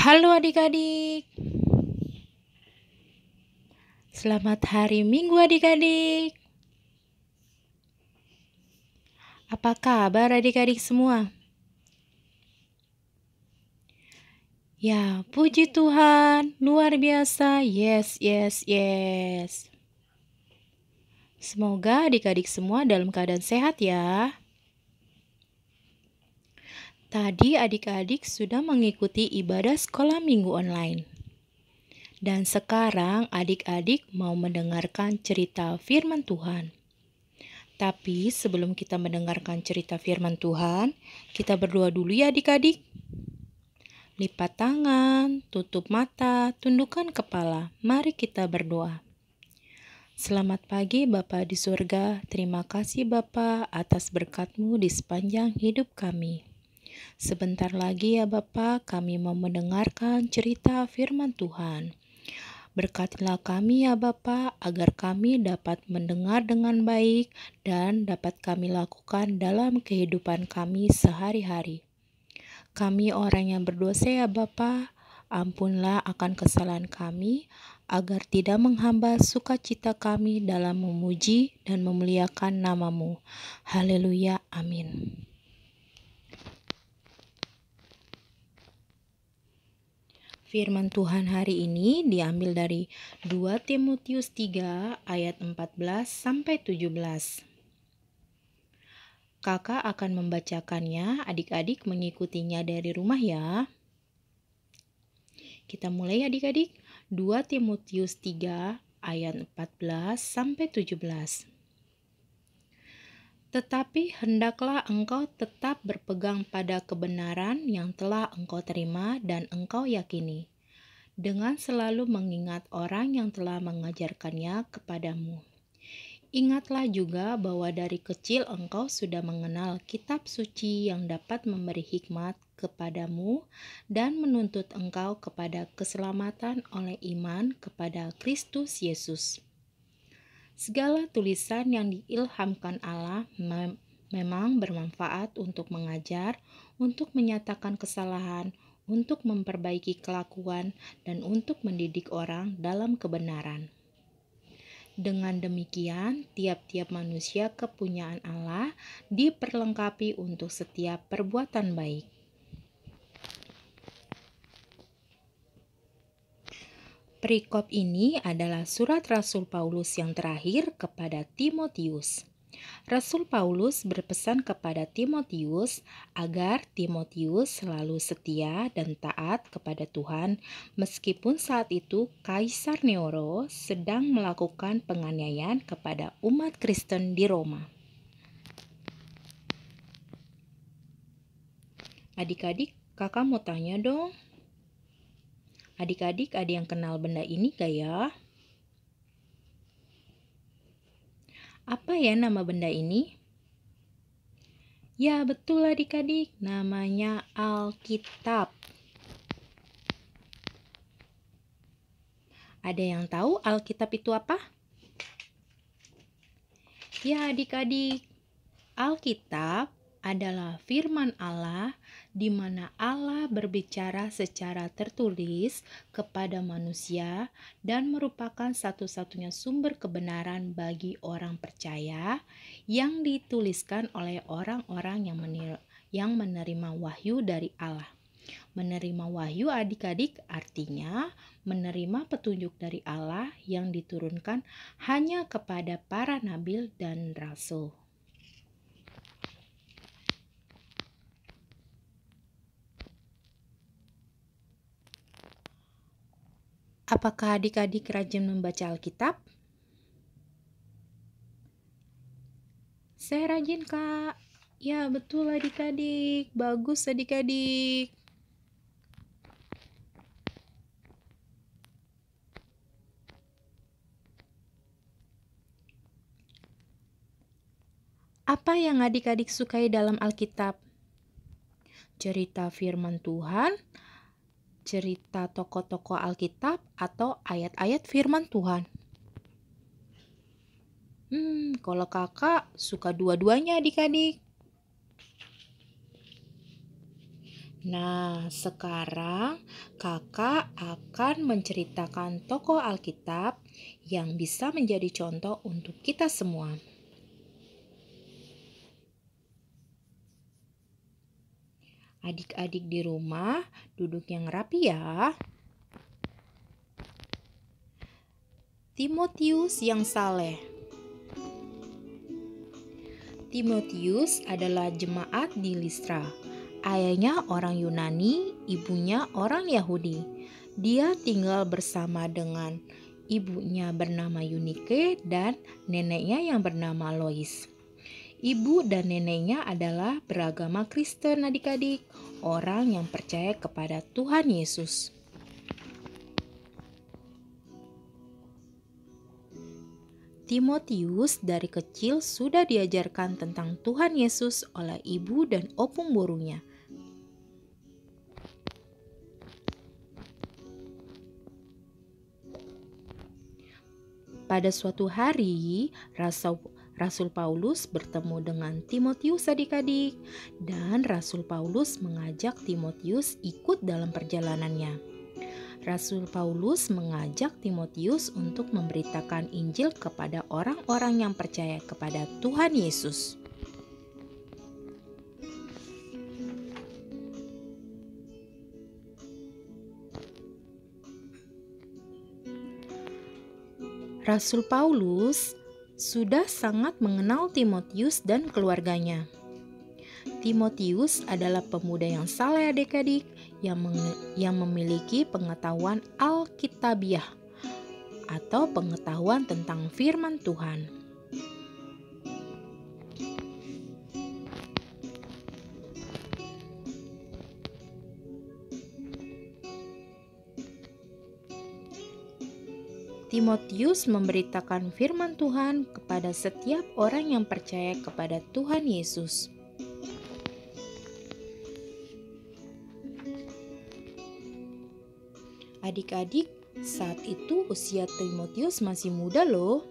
Halo adik-adik, selamat hari Minggu adik-adik. Apa kabar adik-adik semua? Ya, puji Tuhan, luar biasa, yes. Semoga adik-adik semua dalam keadaan sehat ya. Tadi adik-adik sudah mengikuti ibadah sekolah minggu online. Dan sekarang adik-adik mau mendengarkan cerita firman Tuhan. Tapi sebelum kita mendengarkan cerita firman Tuhan, kita berdoa dulu ya adik-adik. Lipat tangan, tutup mata, tundukkan kepala. Mari kita berdoa. Selamat pagi Bapa di surga. Terima kasih Bapa atas berkat-Mu di sepanjang hidup kami. Sebentar lagi ya Bapa, kami mau mendengarkan cerita firman Tuhan. Berkatilah kami ya Bapa, agar kami dapat mendengar dengan baik dan dapat kami lakukan dalam kehidupan kami sehari-hari. Kami orang yang berdosa ya Bapa, ampunlah akan kesalahan kami, agar tidak menghambat sukacita kami dalam memuji dan memuliakan nama-Mu. Haleluya, amin. Firman Tuhan hari ini diambil dari 2 Timotius 3 ayat 14 sampai 17. Kakak akan membacakannya, adik-adik mengikutinya dari rumah ya. Kita mulai adik-adik. 2 Timotius 3 ayat 14 sampai 17. Tetapi hendaklah engkau tetap berpegang pada kebenaran yang telah engkau terima dan engkau yakini, dengan selalu mengingat orang yang telah mengajarkannya kepadamu. Ingatlah juga bahwa dari kecil engkau sudah mengenal kitab suci yang dapat memberi hikmat kepadamu dan menuntut engkau kepada keselamatan oleh iman kepada Kristus Yesus. Segala tulisan yang diilhamkan Allah memang bermanfaat untuk mengajar, untuk menyatakan kesalahan, untuk memperbaiki kelakuan, dan untuk mendidik orang dalam kebenaran. Dengan demikian, tiap-tiap manusia kepunyaan Allah diperlengkapi untuk setiap perbuatan baik. Perikop ini adalah surat Rasul Paulus yang terakhir kepada Timotius. Rasul Paulus berpesan kepada Timotius agar Timotius selalu setia dan taat kepada Tuhan meskipun saat itu Kaisar Nero sedang melakukan penganiayaan kepada umat Kristen di Roma. Adik-adik, kakak mau tanya dong. Adik-adik ada yang kenal benda ini gak ya? Apa ya nama benda ini? Ya betul adik-adik, namanya Alkitab. Ada yang tahu Alkitab itu apa? Ya adik-adik, Alkitab adalah firman Allah di mana Allah berbicara secara tertulis kepada manusia dan merupakan satu-satunya sumber kebenaran bagi orang percaya yang dituliskan oleh orang-orang yang menerima wahyu dari Allah. Menerima wahyu adik-adik artinya menerima petunjuk dari Allah yang diturunkan hanya kepada para nabi dan rasul. Apakah adik-adik rajin membaca Alkitab? Saya rajin, Kak. Ya, betul adik-adik. Bagus adik-adik. Apa yang adik-adik sukai dalam Alkitab? Cerita firman Tuhan, cerita tokoh-tokoh Alkitab, atau ayat-ayat firman Tuhan? Kalau kakak suka dua-duanya adik-adik. Nah, sekarang kakak akan menceritakan tokoh Alkitab yang bisa menjadi contoh untuk kita semua. Adik-adik di rumah, duduk yang rapi ya. Timotius yang saleh. Timotius adalah jemaat di Listra. Ayahnya orang Yunani, ibunya orang Yahudi. Dia tinggal bersama dengan ibunya bernama Yunike dan neneknya yang bernama Lois. Ibu dan neneknya adalah beragama Kristen adik-adik, orang yang percaya kepada Tuhan Yesus. Timotius dari kecil sudah diajarkan tentang Tuhan Yesus oleh ibu dan opung borunya. Pada suatu hari, Rasul Paulus bertemu dengan Timotius adik-adik, dan Rasul Paulus mengajak Timotius ikut dalam perjalanannya. Rasul Paulus mengajak Timotius untuk memberitakan Injil kepada orang-orang yang percaya kepada Tuhan Yesus. Rasul Paulus sudah sangat mengenal Timotius dan keluarganya. Timotius adalah pemuda yang saleh adik-adik yang memiliki pengetahuan Alkitabiah atau pengetahuan tentang firman Tuhan. Timotius memberitakan firman Tuhan kepada setiap orang yang percaya kepada Tuhan Yesus. Adik-adik, saat itu usia Timotius masih muda loh.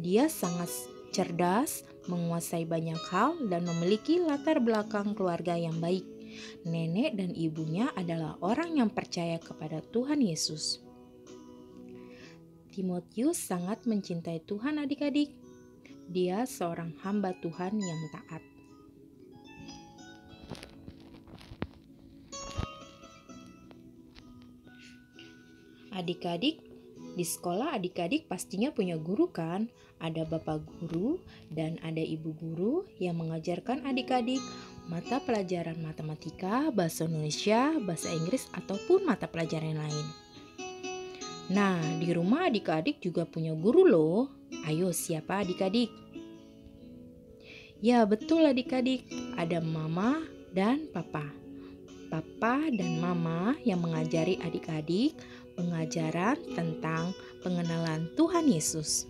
Dia sangat cerdas, menguasai banyak hal, dan memiliki latar belakang keluarga yang baik. Nenek dan ibunya adalah orang yang percaya kepada Tuhan Yesus. Timotius sangat mencintai Tuhan adik-adik. Dia seorang hamba Tuhan yang taat. Adik-adik, di sekolah adik-adik pastinya punya guru kan? Ada bapak guru dan ada ibu guru yang mengajarkan adik-adik mata pelajaran matematika, bahasa Indonesia, bahasa Inggris, ataupun mata pelajaran lain. Nah, di rumah adik-adik juga punya guru loh. Ayo, siapa adik-adik? Ya, betul adik-adik. Ada mama dan papa. Papa dan mama yang mengajari adik-adik pengajaran tentang pengenalan Tuhan Yesus.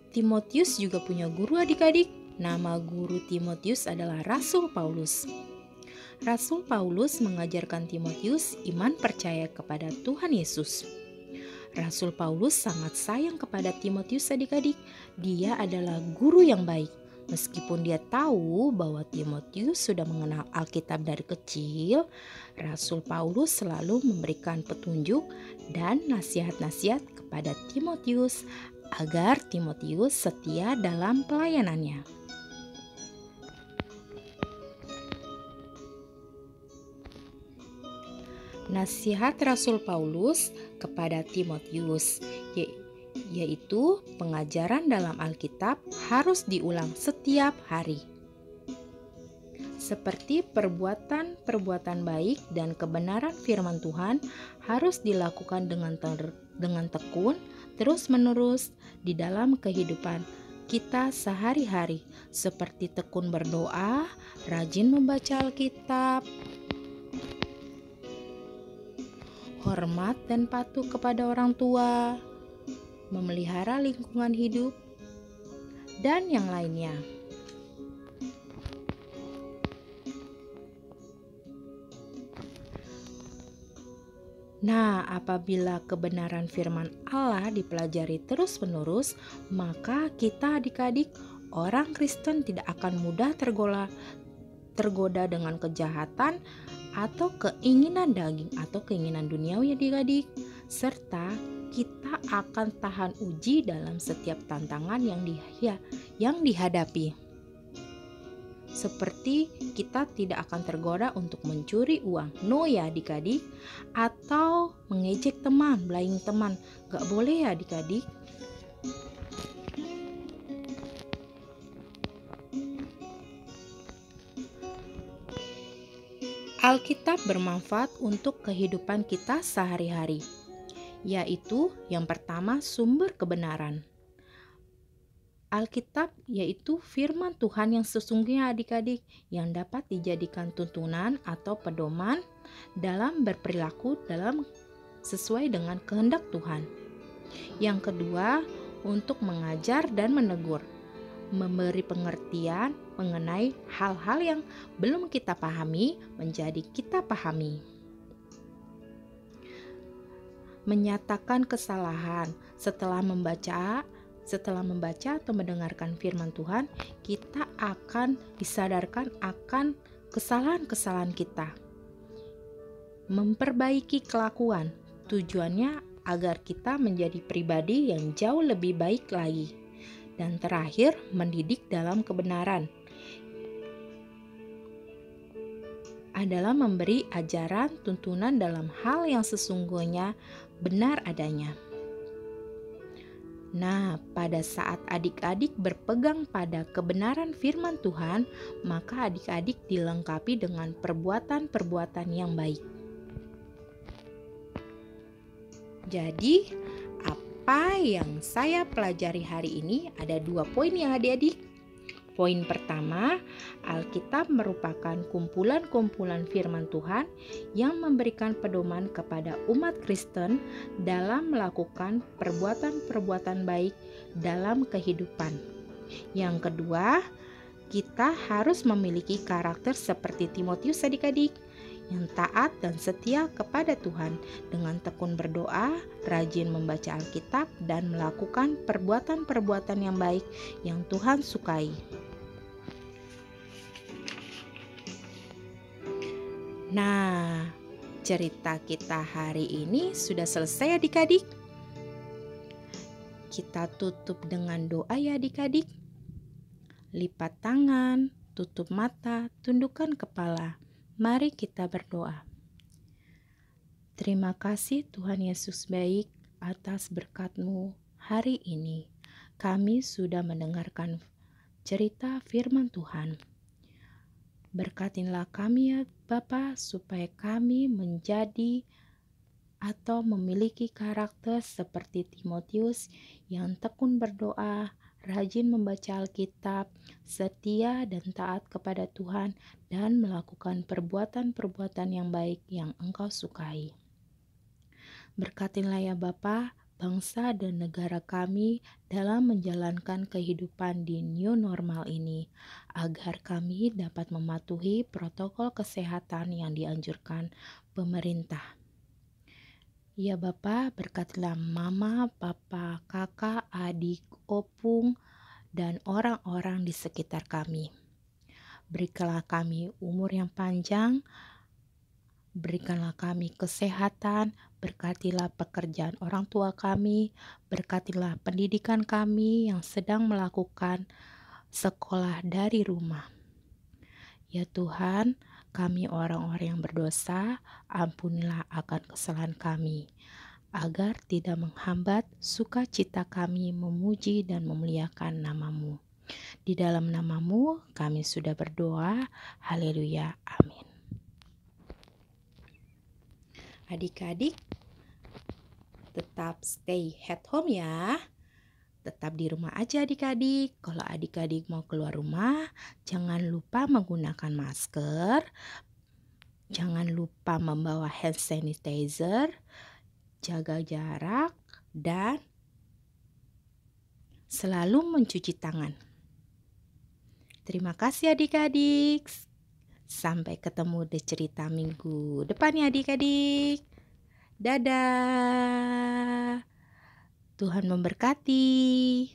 Timotius juga punya guru adik-adik. Nama guru Timotius adalah Rasul Paulus. Rasul Paulus mengajarkan Timotius iman percaya kepada Tuhan Yesus. Rasul Paulus sangat sayang kepada Timotius adik-adik. Dia adalah guru yang baik. Meskipun dia tahu bahwa Timotius sudah mengenal Alkitab dari kecil, Rasul Paulus selalu memberikan petunjuk dan nasihat-nasihat kepada Timotius agar Timotius setia dalam pelayanannya. Nasihat Rasul Paulus kepada Timotius yaitu pengajaran dalam Alkitab harus diulang setiap hari. Seperti perbuatan baik dan kebenaran firman Tuhan harus dilakukan dengan tekun terus-menerus di dalam kehidupan kita sehari-hari, seperti tekun berdoa, rajin membaca Alkitab, hormat dan patuh kepada orang tua, memelihara lingkungan hidup, dan yang lainnya. Nah, apabila kebenaran firman Allah dipelajari terus-menerus, maka kita adik-adik orang Kristen tidak akan mudah tergoda dengan kejahatan atau keinginan daging atau keinginan duniawi adik-adik. Serta kita akan tahan uji dalam setiap tantangan yang dihadapi. Seperti kita tidak akan tergoda untuk mencuri uang, no ya adik-adik, atau mengejek teman, blaming teman, gak boleh ya adik-adik. Alkitab bermanfaat untuk kehidupan kita sehari-hari, yaitu yang pertama sumber kebenaran. Alkitab yaitu firman Tuhan yang sesungguhnya adik-adik yang dapat dijadikan tuntunan atau pedoman dalam berperilaku sesuai dengan kehendak Tuhan. Yang kedua, untuk mengajar dan menegur, memberi pengertian mengenai hal-hal yang belum kita pahami menjadi kita pahami. Menyatakan kesalahan setelah membaca atau mendengarkan firman Tuhan, kita akan disadarkan akan kesalahan-kesalahan kita. Memperbaiki kelakuan, tujuannya agar kita menjadi pribadi yang jauh lebih baik lagi. Dan terakhir, mendidik dalam kebenaran adalah memberi ajaran tuntunan dalam hal yang sesungguhnya benar adanya. Nah, pada saat adik-adik berpegang pada kebenaran firman Tuhan, maka adik-adik dilengkapi dengan perbuatan-perbuatan yang baik. Jadi, apa yang saya pelajari hari ini ada 2 poin ya adik-adik. Poin pertama, Alkitab merupakan kumpulan-kumpulan firman Tuhan yang memberikan pedoman kepada umat Kristen dalam melakukan perbuatan-perbuatan baik dalam kehidupan. Yang kedua, kita harus memiliki karakter seperti Timotius adik-adik, yang taat dan setia kepada Tuhan dengan tekun berdoa, rajin membaca Alkitab, dan melakukan perbuatan-perbuatan yang baik yang Tuhan sukai. Nah, cerita kita hari ini sudah selesai adik-adik. Kita tutup dengan doa ya adik-adik. Lipat tangan, tutup mata, tundukkan kepala. Mari kita berdoa. Terima kasih Tuhan Yesus baik atas berkat-Mu hari ini. Kami sudah mendengarkan cerita firman Tuhan. Berkatilah kami ya Bapa, supaya kami menjadi atau memiliki karakter seperti Timotius yang tekun berdoa, rajin membaca Alkitab, setia dan taat kepada Tuhan, dan melakukan perbuatan-perbuatan yang baik yang Engkau sukai. Berkatilah ya Bapa, bangsa dan negara kami dalam menjalankan kehidupan di new normal ini, agar kami dapat mematuhi protokol kesehatan yang dianjurkan pemerintah. Ya Bapa, berkatilah mama, papa, kakak, adik, opung, dan orang-orang di sekitar kami. Berikanlah kami umur yang panjang, berikanlah kami kesehatan, berkatilah pekerjaan orang tua kami, berkatilah pendidikan kami yang sedang melakukan sekolah dari rumah. Ya Tuhan, kami orang-orang yang berdosa, ampunilah akan kesalahan kami, agar tidak menghambat sukacita kami memuji dan memuliakan nama-Mu. Di dalam nama-Mu kami sudah berdoa, haleluya, amin. Adik-adik, tetap stay at home ya. Tetap di rumah aja adik-adik. Kalau adik-adik mau keluar rumah, jangan lupa menggunakan masker. Jangan lupa membawa hand sanitizer, jaga jarak, dan selalu mencuci tangan. Terima kasih adik-adik. Sampai ketemu di cerita minggu depan ya adik-adik. Dadah. Tuhan memberkati.